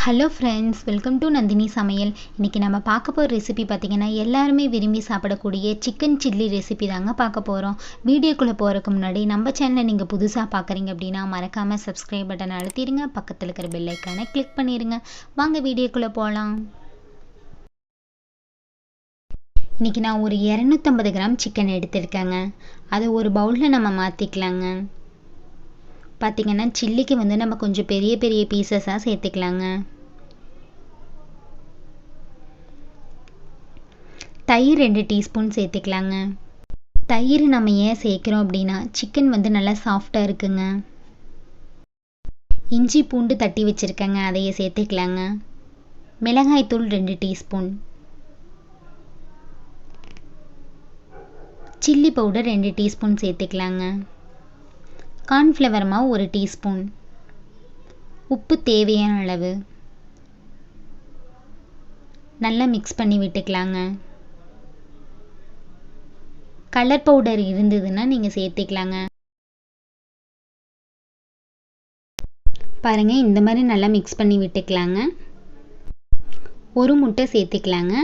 Hello friends, welcome to Nandini சமையல். இன்றைக்கி நம்ம பார்க்க போகிற ரெசிபி பார்த்திங்கன்னா எல்லாருமே விரும்பி சாப்பிடக்கூடிய சிக்கன் சில்லி ரெசிபி தாங்க பார்க்க போகிறோம். வீடியோக்குள்ளே போகிறதுக்கு முன்னாடி நம்ம சேனலை நீங்கள் புதுசாக பார்க்குறீங்க அப்படின்னா மறக்காமல் சப்ஸ்கிரைப் பட்டனை அழுத்திடுங்க, பக்கத்தில் இருக்கிற பெல் ஐக்கானை கிளிக் பண்ணிடுங்க. வாங்க வீடியோக்குள்ளே போகலாம். இன்றைக்கி நான் ஒரு 250 கிராம் சிக்கன் எடுத்திருக்கேங்க. அதை ஒரு பவுலில் நம்ம மாற்றிக்கலாங்க. பார்த்திங்கன்னா சில்லிக்கு நம்ம கொஞ்சம் பெரிய பெரிய பீசஸாக சேர்த்துக்கலாங்க. தயிர் 2 டீஸ்பூன் சேர்த்துக்கலாங்க. தயிர் நம்ம ஏன் சேர்க்குறோம் அப்படின்னா சிக்கன் நல்லா சாஃப்டாக இருக்குங்க. இஞ்சி பூண்டு தட்டி வச்சுருக்கேங்க, அதையே சேர்த்துக்கலாங்க. மிளகாய்த்தூள் 2 டீஸ்பூன், சில்லி பவுடர் 2 டீஸ்பூன் சேர்த்துக்கலாங்க. கார்ன்ஃப்ளவர் மாவு 1 டீஸ்பூன், உப்பு தேவையான அளவு. நல்லா மிக்ஸ் பண்ணி விட்டுக்கலாங்க. கலர் பவுடர் இருந்ததுன்னா நீங்கள் சேர்த்துக்கலாங்க. பாருங்கள், இந்த மாதிரி நல்லா மிக்ஸ் பண்ணி விட்டுக்கலாங்க. ஒரு முட்டை சேர்த்துக்கலாங்க.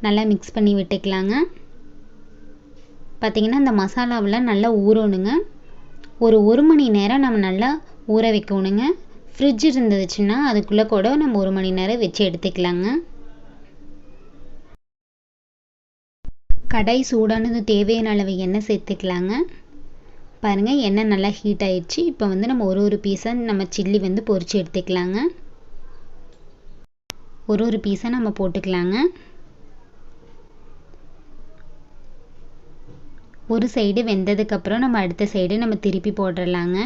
நல்லா மிக்ஸ் பண்ணி விட்டுக்கலாங்க. பார்த்திங்கன்னா இந்த மசாலாவெலாம் நல்லா ஊறணுங்க. ஒரு மணி நேரம் நம்ம நல்லா ஊற வைக்கணுங்க. ஃப்ரிட்ஜ் இருந்துச்சுன்னா அதுக்குள்ளே கூட நம்ம 1 மணி நேரம் வச்சு எடுத்துக்கலாங்க. கடாய் சூடானது, தேவையான அளவு எண்ணெய் சேர்த்துக்கலாங்க. பாருங்கள், எண்ணெய் நல்லா ஹீட் ஆயிடுச்சு. இப்போ நம்ம ஒரு பீஸாக நம்ம சில்லி பொரித்து எடுத்துக்கலாங்க. ஒரு பீஸாக நம்ம போட்டுக்கலாங்க. ஒரு சைடு வெந்ததுக்கப்புறம் நம்ம அடுத்த சைடு நம்ம திருப்பி போட்டுடலாங்க.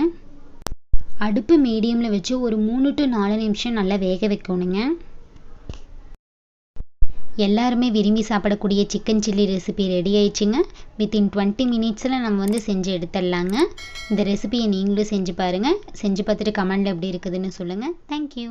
அடுப்பு மீடியமில் வச்சு ஒரு 3 to 4 நிமிஷம் நல்லா வேக வைக்கணுங்க. எல்லாருமே விரும்பி சாப்பிடக்கூடிய சிக்கன் சில்லி ரெசிபி ரெடி ஆயிடுச்சுங்க. வித்தின் 20 மினிட்ஸில் நம்ம செஞ்சு எடுத்துடலாங்க. இந்த ரெசிபியை நீங்களும் செஞ்சு பாருங்கள். செஞ்சு பார்த்துட்டு கமெண்டில் எப்படி இருக்குதுன்னு சொல்லுங்கள். தேங்க்யூ.